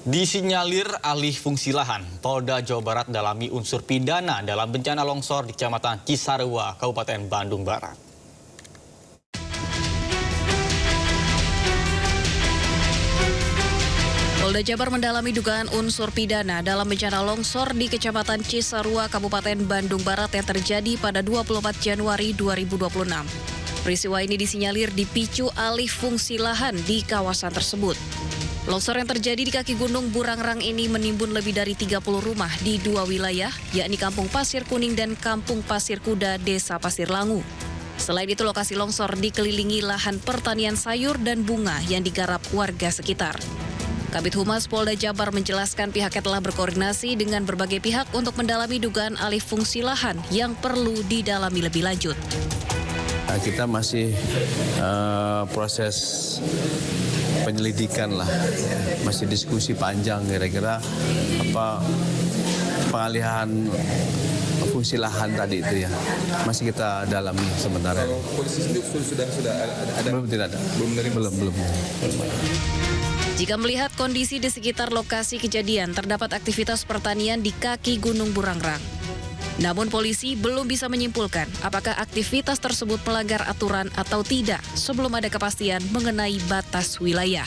Disinyalir alih fungsi lahan, Polda Jawa Barat dalami unsur pidana dalam bencana longsor di Kecamatan Cisarua, Kabupaten Bandung Barat. Polda Jabar mendalami dugaan unsur pidana dalam bencana longsor di Kecamatan Cisarua, Kabupaten Bandung Barat yang terjadi pada 24 Januari 2026. Peristiwa ini disinyalir dipicu alih fungsi lahan di kawasan tersebut. Longsor yang terjadi di kaki Gunung Burangrang ini menimbun lebih dari 30 rumah di dua wilayah, yakni Kampung Pasir Kuning dan Kampung Pasir Kuda, Desa Pasir Langu. Selain itu, lokasi longsor dikelilingi lahan pertanian sayur dan bunga yang digarap warga sekitar. Kabid Humas Polda Jabar menjelaskan pihaknya telah berkoordinasi dengan berbagai pihak untuk mendalami dugaan alih fungsi lahan yang perlu didalami lebih lanjut. Kita masih proses penyelidikan lah, masih diskusi panjang kira-kira apa pengalihan fungsi lahan tadi itu ya, masih kita dalami sementara. Kalau polisi sendiri sudah ada? Belum, tidak ada. Belum. Jika melihat kondisi di sekitar lokasi kejadian, terdapat aktivitas pertanian di kaki Gunung Burangrang. Namun polisi belum bisa menyimpulkan apakah aktivitas tersebut melanggar aturan atau tidak sebelum ada kepastian mengenai batas wilayah.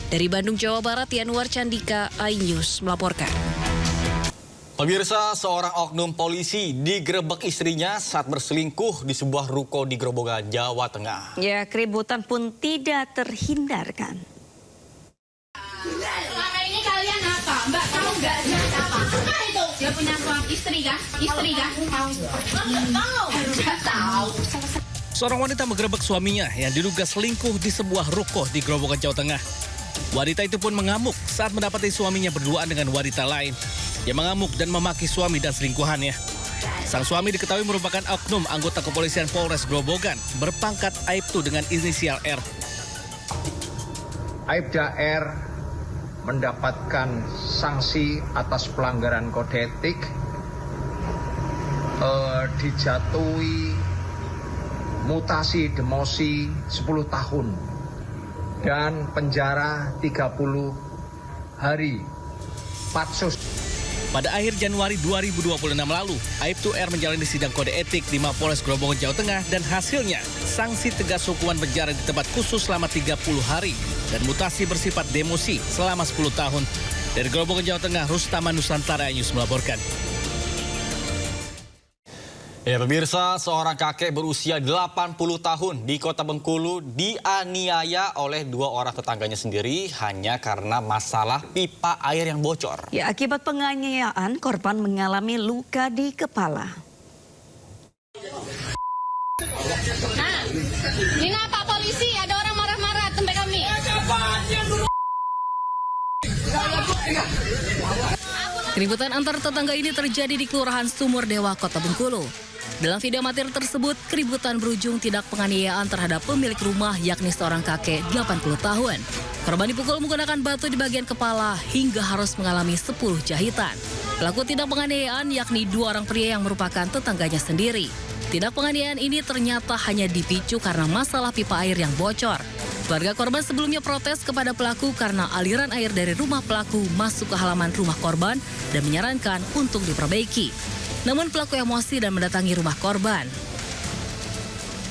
Dari Bandung, Jawa Barat, Yanuar Candika, iNews melaporkan. Pemirsa, seorang oknum polisi digerebek istrinya saat berselingkuh di sebuah ruko di Grobogan, Jawa Tengah. Ya, keributan pun tidak terhindarkan. Selama ini kalian apa? Mbak tahu nggak dia apa? Apa itu? Dia punya suami istri kan? Tahu? Nggak tahu. Seorang wanita menggerebek suaminya yang diduga selingkuh di sebuah ruko di Grobogan, Jawa Tengah. Wanita itu pun mengamuk saat mendapati suaminya berduaan dengan wanita lain. Dia mengamuk dan memaki suami dan selingkuhannya. Sang suami diketahui merupakan oknum anggota kepolisian Polres Grobogan berpangkat Aibtu dengan inisial R. Aibda R mendapatkan sanksi atas pelanggaran kode etik, dijatuhi mutasi demosi 10 tahun dan penjara 30 hari. Patsus. Pada akhir Januari 2026 lalu, Aibtu R menjalani sidang kode etik di Mapolres Grobogan, Jawa Tengah dan hasilnya sanksi tegas hukuman penjara di tempat khusus selama 30 hari dan mutasi bersifat demosi selama 10 tahun. Dari Grobogan, Jawa Tengah, Rustama Nusantara News melaporkan. Ya pemirsa, seorang kakek berusia 80 tahun di Kota Bengkulu dianiaya oleh dua orang tetangganya sendiri hanya karena masalah pipa air yang bocor. Ya, akibat penganiayaan, korban mengalami luka di kepala. Nah, ini apa polisi? Ada orang marah-marah tempat kami. Keributan antar tetangga ini terjadi di Kelurahan Sumur Dewa, Kota Bengkulu. Dalam video amatir tersebut, keributan berujung tindak penganiayaan terhadap pemilik rumah yakni seorang kakek 80 tahun. Korban dipukul menggunakan batu di bagian kepala hingga harus mengalami 10 jahitan. Pelaku tindak penganiayaan yakni dua orang pria yang merupakan tetangganya sendiri. Tindak penganiayaan ini ternyata hanya dipicu karena masalah pipa air yang bocor. Keluarga korban sebelumnya protes kepada pelaku karena aliran air dari rumah pelaku masuk ke halaman rumah korban dan menyarankan untuk diperbaiki. Namun pelaku emosi dan mendatangi rumah korban.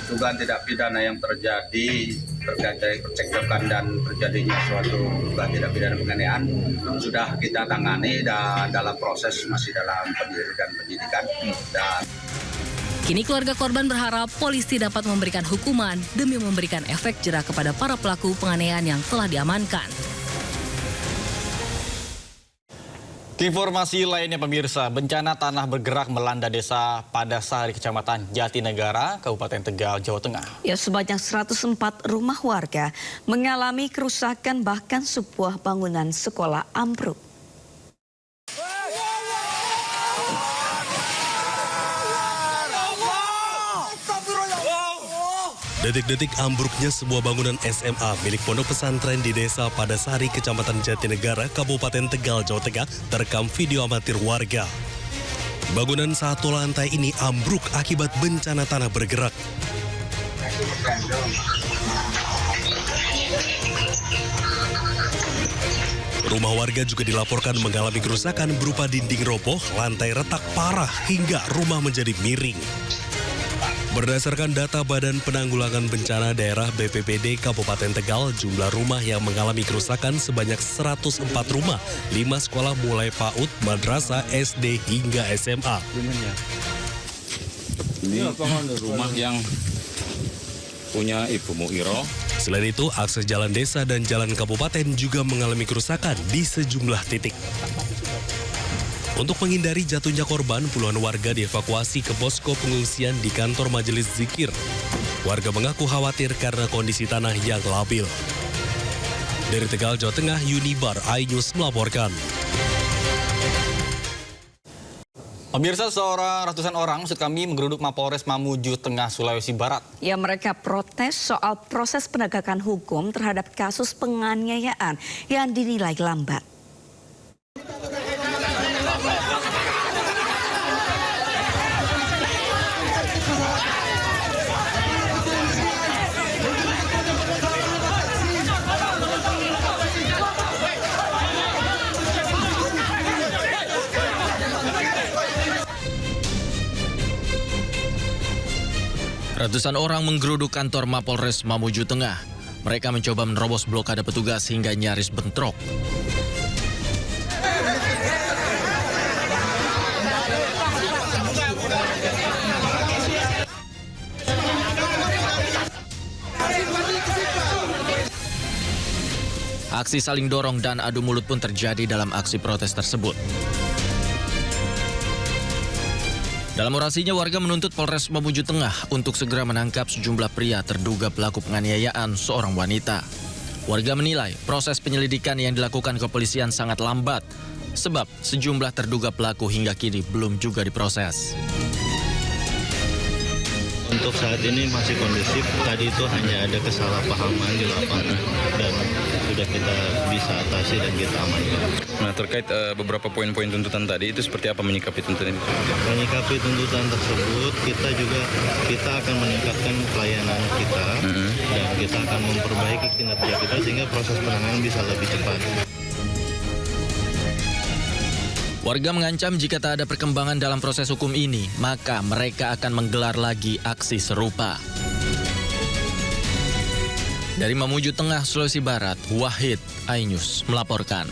Dugaan tindak pidana yang terjadi terkait dari percekcokan dan terjadinya suatu dugaan tindak pidana penganiayaan sudah kita tangani dan dalam proses masih dalam penyidikan. Kini keluarga korban berharap polisi dapat memberikan hukuman demi memberikan efek jera kepada para pelaku penganiayaan yang telah diamankan. Informasi lainnya pemirsa, bencana tanah bergerak melanda desa Padasari, Kecamatan Jatinegara, Kabupaten Tegal, Jawa Tengah. Ya, sebanyak 104 rumah warga mengalami kerusakan, bahkan sebuah bangunan sekolah ambruk. Detik-detik ambruknya sebuah bangunan SMA milik pondok pesantren di desa Padasari, Kecamatan Jatinegara, Kabupaten Tegal, Jawa Tengah, terekam video amatir warga. Bangunan satu lantai ini ambruk akibat bencana tanah bergerak. Rumah warga juga dilaporkan mengalami kerusakan berupa dinding roboh, lantai retak parah, hingga rumah menjadi miring. Berdasarkan data Badan Penanggulangan Bencana Daerah BPBD Kabupaten Tegal, jumlah rumah yang mengalami kerusakan sebanyak 104 rumah, 5 sekolah mulai PAUD, madrasah, SD hingga SMA. Ini rumah yang punya Ibu Muiro. Selain itu, akses jalan desa dan jalan kabupaten juga mengalami kerusakan di sejumlah titik. Untuk menghindari jatuhnya korban, puluhan warga dievakuasi ke posko pengungsian di kantor Majelis Zikir. Warga mengaku khawatir karena kondisi tanah yang labil. Dari Tegal, Jawa Tengah, Unibar iNews melaporkan. Pemirsa, ratusan orang menggeruduk Mapolres Mamuju Tengah, Sulawesi Barat. Ya, mereka protes soal proses penegakan hukum terhadap kasus penganiayaan yang dinilai lambat. Ratusan orang menggeruduk kantor Mapolres Mamuju Tengah. Mereka mencoba menerobos blokade petugas hingga nyaris bentrok. Aksi saling dorong dan adu mulut pun terjadi dalam aksi protes tersebut. Dalam orasinya, warga menuntut Polres Mamuju Tengah untuk segera menangkap sejumlah pria terduga pelaku penganiayaan seorang wanita. Warga menilai proses penyelidikan yang dilakukan kepolisian sangat lambat, sebab sejumlah terduga pelaku hingga kini belum juga diproses. Untuk saat ini masih kondusif, tadi itu hanya ada kesalahpahaman di lapangan dan sudah kita bisa atasi dan kita amankan. Nah, terkait beberapa poin-poin tuntutan tadi, itu seperti apa menyikapi tuntutan itu? Menyikapi tuntutan tersebut, kita akan meningkatkan pelayanan kita dan kita akan memperbaiki kinerja kita sehingga proses penanganan bisa lebih cepat. Warga mengancam jika tak ada perkembangan dalam proses hukum ini, maka mereka akan menggelar lagi aksi serupa. Dari Mamuju Tengah, Sulawesi Barat, Wahid iNews melaporkan.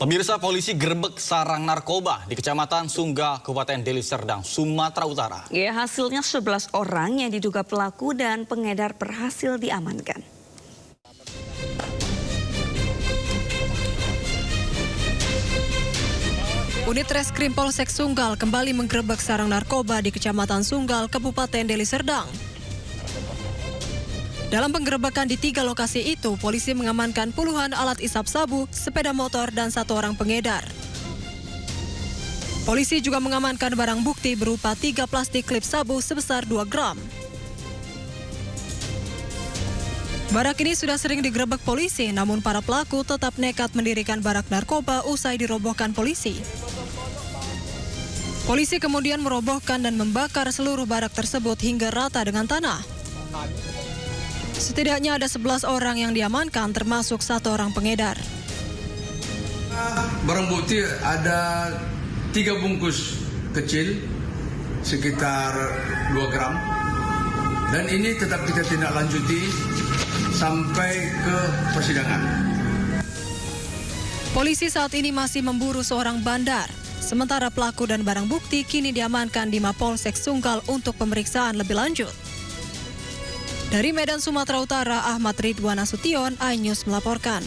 Pemirsa, polisi gerbek sarang narkoba di Kecamatan Sunggal, Kabupaten Deli Serdang, Sumatera Utara. Ya, hasilnya 11 orang yang diduga pelaku dan pengedar berhasil diamankan. Unit Reskrim Polsek Sunggal kembali menggerebek sarang narkoba di Kecamatan Sunggal, Kabupaten Deli Serdang. Dalam penggerebekan di 3 lokasi itu, polisi mengamankan puluhan alat isap sabu, sepeda motor, dan 1 orang pengedar. Polisi juga mengamankan barang bukti berupa 3 plastik klip sabu sebesar 2 gram. Barak ini sudah sering digerebek polisi, namun para pelaku tetap nekat mendirikan barak narkoba usai dirobohkan polisi. Polisi kemudian merobohkan dan membakar seluruh barak tersebut hingga rata dengan tanah. Setidaknya ada 11 orang yang diamankan, termasuk 1 orang pengedar. Barang bukti ada 3 bungkus kecil, sekitar 2 gram. Dan ini tetap kita tindak lanjuti sampai ke persidangan. Polisi saat ini masih memburu seorang bandar. Sementara pelaku dan barang bukti kini diamankan di Mapolsek Sunggal untuk pemeriksaan lebih lanjut. Dari Medan, Sumatera Utara, Ahmad Ridwan Nasution, iNews melaporkan.